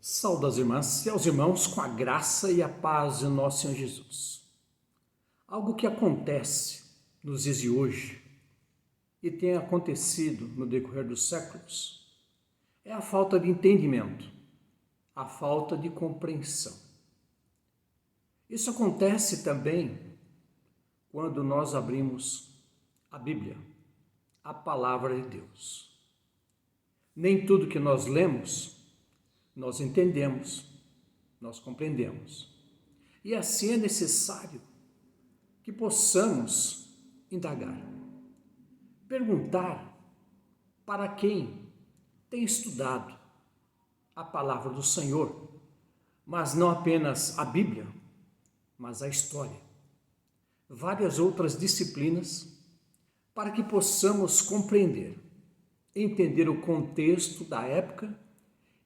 Saúde às irmãs e aos irmãos com a graça e a paz de nosso Senhor Jesus. Algo que acontece nos dias de hoje e tem acontecido no decorrer dos séculos é a falta de entendimento, a falta de compreensão. Isso acontece também quando nós abrimos a Bíblia, a Palavra de Deus. Nem tudo que nós lemos nós entendemos, nós compreendemos. E assim é necessário que possamos indagar, perguntar para quem tem estudado a palavra do Senhor, mas não apenas a Bíblia, mas a história, várias outras disciplinas, para que possamos compreender, entender o contexto da época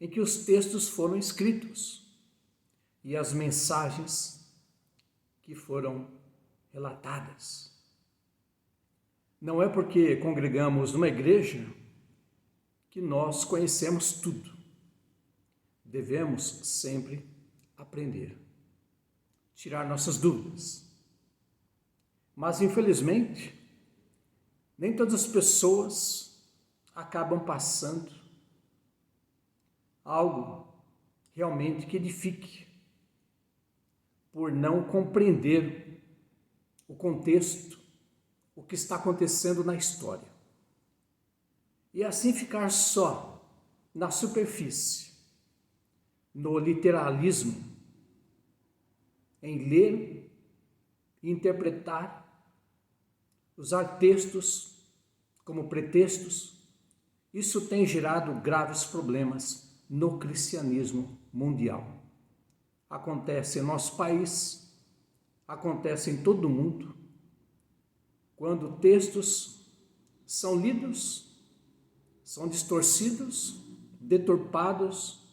em que os textos foram escritos e as mensagens que foram relatadas. Não é porque congregamos numa igreja que nós conhecemos tudo. Devemos sempre aprender, tirar nossas dúvidas. Mas, infelizmente, nem todas as pessoas acabam passando algo realmente que edifique, por não compreender o contexto, o que está acontecendo na história. E assim ficar só na superfície, no literalismo, em ler e interpretar, usar textos como pretextos. Isso tem gerado graves problemas no cristianismo mundial. Acontece em nosso país, acontece em todo o mundo, quando textos são lidos, são distorcidos, deturpados,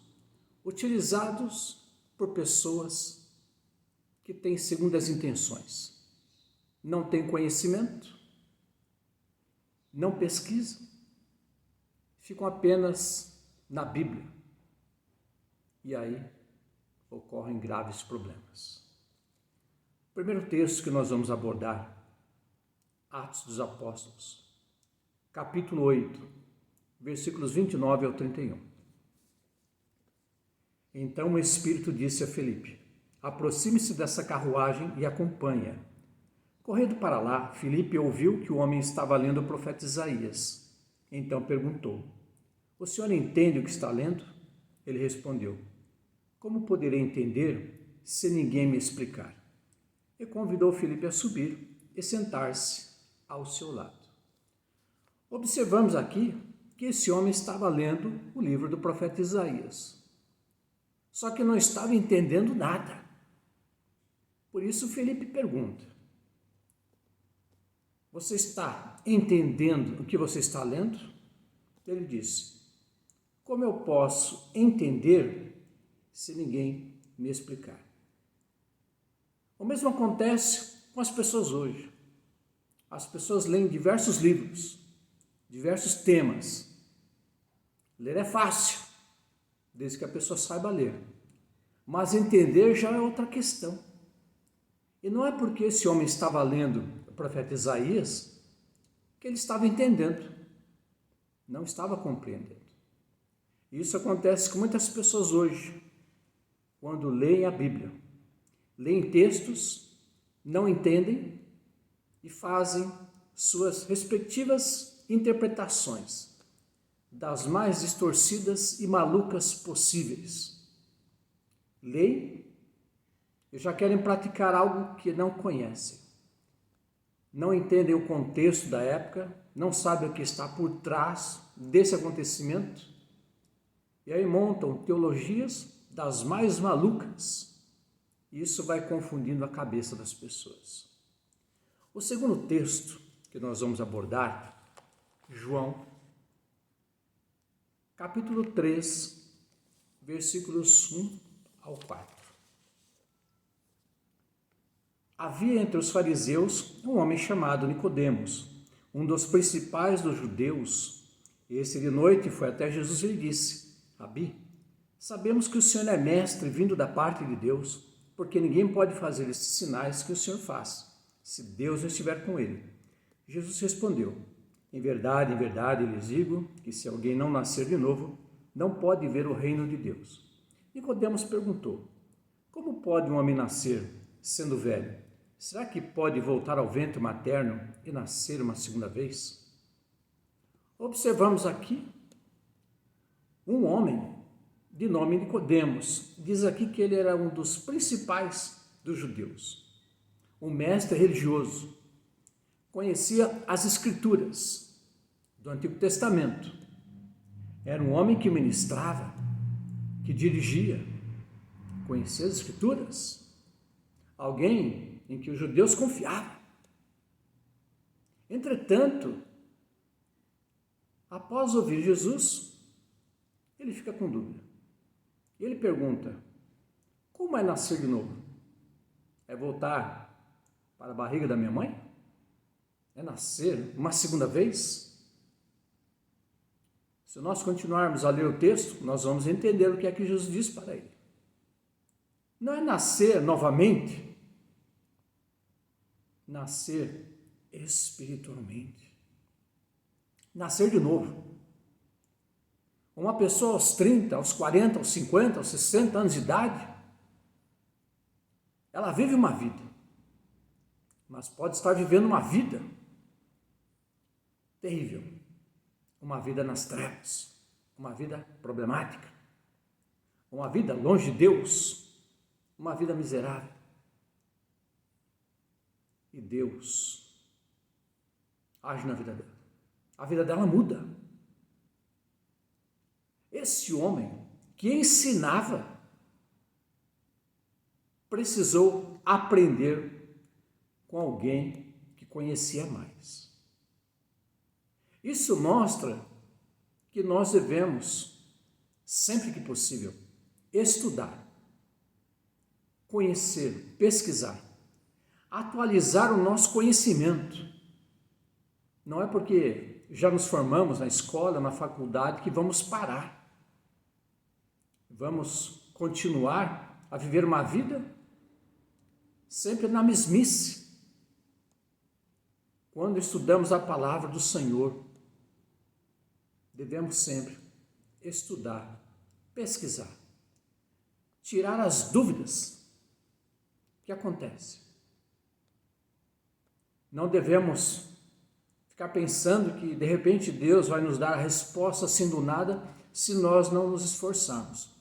utilizados por pessoas que têm segundas intenções, não têm conhecimento, não pesquisam, ficam apenas na Bíblia. E aí ocorrem graves problemas. O primeiro texto que nós vamos abordar, Atos dos Apóstolos, capítulo 8, versículos 29 ao 31. Então o Espírito disse a Filipe: aproxime-se dessa carruagem e acompanha. Correndo para lá, Filipe ouviu que o homem estava lendo o profeta Isaías. Então perguntou: o senhor entende o que está lendo? Ele respondeu: como poderei entender se ninguém me explicar? E convidou Filipe a subir e sentar-se ao seu lado. Observamos aqui que esse homem estava lendo o livro do profeta Isaías, só que não estava entendendo nada. Por isso Filipe pergunta: você está entendendo o que você está lendo? Ele disse: como eu posso entender se ninguém me explicar? O mesmo acontece com as pessoas hoje. As pessoas leem diversos livros, diversos temas. Ler é fácil, desde que a pessoa saiba ler. Mas entender já é outra questão. E não é porque esse homem estava lendo o profeta Isaías que ele estava entendendo. Não estava compreendendo. Isso acontece com muitas pessoas hoje, quando leem a Bíblia. Leem textos, não entendem e fazem suas respectivas interpretações, das mais distorcidas e malucas possíveis. Leem e já querem praticar algo que não conhecem. Não entendem o contexto da época, não sabem o que está por trás desse acontecimento, e aí montam teologias das mais malucas. Isso vai confundindo a cabeça das pessoas. O segundo texto que nós vamos abordar, João, capítulo 3, versículos 1 ao 4. Havia entre os fariseus um homem chamado Nicodemos, um dos principais dos judeus. Esse de noite foi até Jesus e lhe disse: Rabi, Sabemos que o Senhor é mestre vindo da parte de Deus, porque ninguém pode fazer esses sinais que o Senhor faz, se Deus não estiver com ele. Jesus respondeu: em verdade lhes digo que se alguém não nascer de novo, não pode ver o reino de Deus. Nicodemos perguntou: como pode um homem nascer, sendo velho? Será que pode voltar ao ventre materno e nascer uma segunda vez? Observamos aqui um homem de nome Nicodemos. Diz aqui que ele era um dos principais dos judeus, um mestre religioso, conhecia as escrituras do Antigo Testamento, era um homem que ministrava, que dirigia, conhecia as escrituras, alguém em que os judeus confiavam. Entretanto, após ouvir Jesus, ele fica com dúvida. Ele pergunta: como é nascer de novo? É voltar para a barriga da minha mãe? É nascer uma segunda vez? Se nós continuarmos a ler o texto, nós vamos entender o que é que Jesus diz para ele. Não é nascer novamente, nascer espiritualmente. Nascer de novo. Uma pessoa aos 30, aos 40, aos 50, aos 60 anos de idade, ela vive uma vida, mas pode estar vivendo uma vida terrível, uma vida nas trevas, uma vida problemática, uma vida longe de Deus, uma vida miserável. E Deus age na vida dela. A vida dela muda. Esse homem que ensinava precisou aprender com alguém que conhecia mais. Isso mostra que nós devemos, sempre que possível, estudar, conhecer, pesquisar, atualizar o nosso conhecimento. Não é porque já nos formamos na escola, na faculdade, que vamos parar. Vamos continuar a viver uma vida sempre na mesmice. Quando estudamos a palavra do Senhor, devemos sempre estudar, pesquisar, tirar as dúvidas que acontecem. Não devemos ficar pensando que de repente Deus vai nos dar a resposta assim do nada se nós não nos esforçarmos.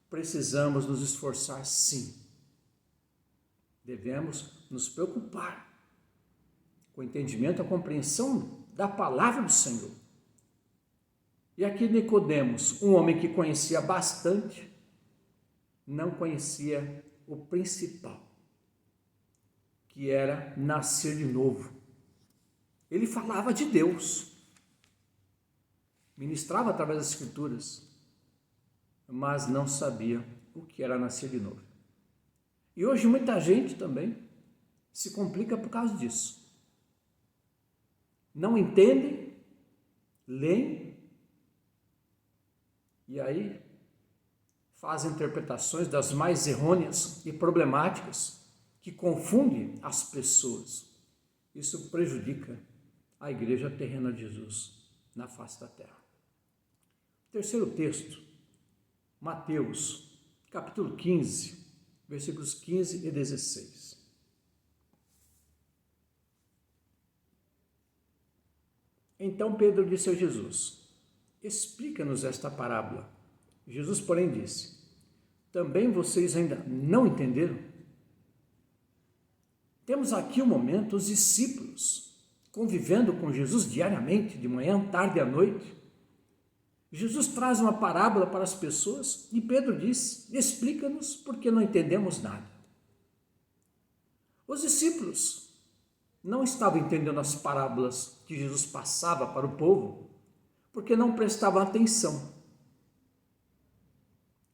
Precisamos nos esforçar sim. Devemos nos preocupar com o entendimento, a compreensão da palavra do Senhor. E aqui Nicodemos, um homem que conhecia bastante, não conhecia o principal, que era nascer de novo. Ele falava de Deus, ministrava através das Escrituras, mas não sabia o que era nascer de novo. E hoje muita gente também se complica por causa disso. Não entende, leem, e aí faz interpretações das mais errôneas e problemáticas que confundem as pessoas. Isso prejudica a igreja terrena de Jesus na face da terra. Terceiro texto, Mateus, capítulo 15, versículos 15 e 16. Então Pedro disse a Jesus: explica-nos esta parábola. Jesus, porém, disse: também vocês ainda não entenderam? Temos aqui um momento, os discípulos convivendo com Jesus diariamente, de manhã, tarde e à noite. Jesus traz uma parábola para as pessoas e Pedro diz: explica-nos porque não entendemos nada. Os discípulos não estavam entendendo as parábolas que Jesus passava para o povo porque não prestavam atenção.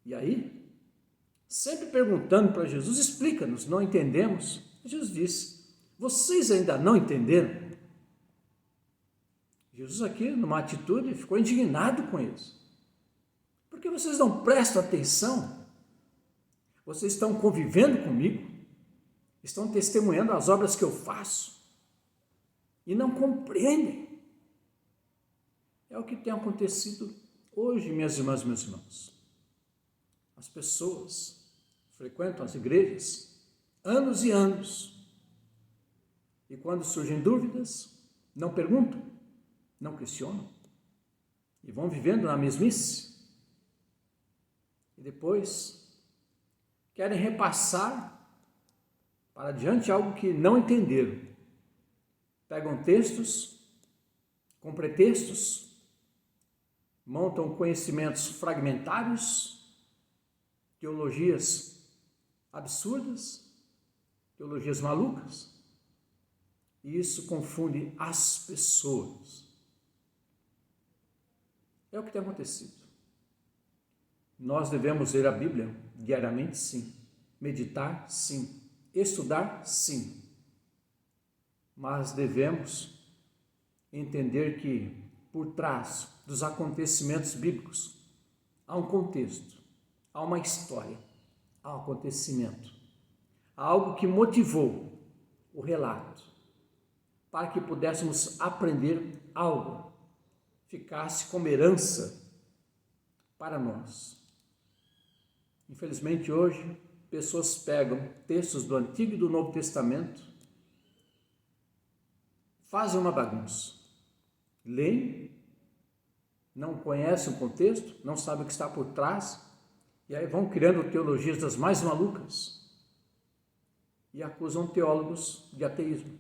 E aí, sempre perguntando para Jesus: explica-nos, não entendemos. Jesus disse: vocês ainda não entenderam? Jesus aqui, numa atitude, ficou indignado com eles. Porque vocês não prestam atenção, vocês estão convivendo comigo, estão testemunhando as obras que eu faço e não compreendem. É o que tem acontecido hoje, minhas irmãs e meus irmãos. As pessoas frequentam as igrejas anos e anos e quando surgem dúvidas, não perguntam, não questionam e vão vivendo na mesmice. E depois querem repassar para adiante algo que não entenderam. Pegam textos com pretextos, montam conhecimentos fragmentários, teologias absurdas, teologias malucas, e isso confunde as pessoas. É o que tem acontecido. Nós devemos ler a Bíblia diariamente, sim. Meditar, sim. Estudar, sim. Mas devemos entender que por trás dos acontecimentos bíblicos há um contexto, há uma história, há um acontecimento, há algo que motivou o relato para que pudéssemos aprender algo, ficasse como herança para nós. Infelizmente hoje, pessoas pegam textos do Antigo e do Novo Testamento, fazem uma bagunça, leem, não conhecem o contexto, não sabem o que está por trás, e aí vão criando teologias das mais malucas e acusam teólogos de ateísmo,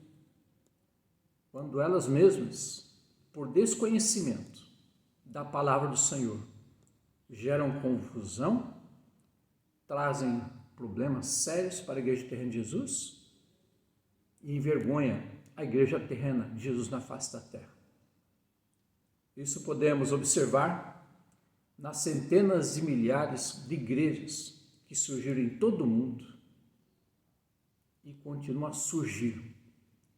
quando elas mesmas, por desconhecimento da palavra do Senhor, geram confusão, trazem problemas sérios para a Igreja Terrena de Jesus e envergonham a Igreja Terrena de Jesus na face da terra. Isso podemos observar nas centenas de milhares de igrejas que surgiram em todo o mundo e continuam a surgir.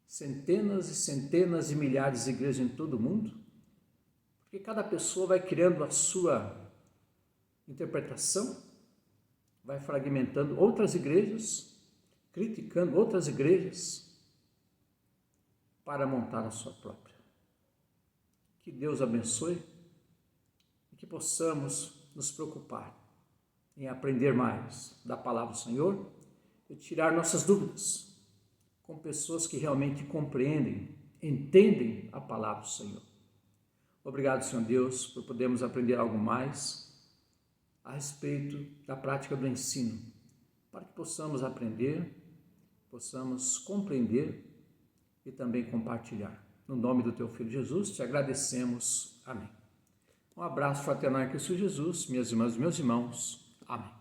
Centenas e centenas de milhares de igrejas em todo o mundo, porque cada pessoa vai criando a sua interpretação, vai fragmentando outras igrejas, criticando outras igrejas para montar a sua própria. Que Deus abençoe e que possamos nos preocupar em aprender mais da palavra do Senhor e tirar nossas dúvidas com pessoas que realmente compreendem, entendem a palavra do Senhor. Obrigado, Senhor Deus, por podermos aprender algo mais a respeito da prática do ensino, para que possamos aprender, possamos compreender e também compartilhar. No nome do Teu Filho Jesus, te agradecemos. Amém. Um abraço fraternal em Cristo Jesus, minhas irmãs e meus irmãos. Amém.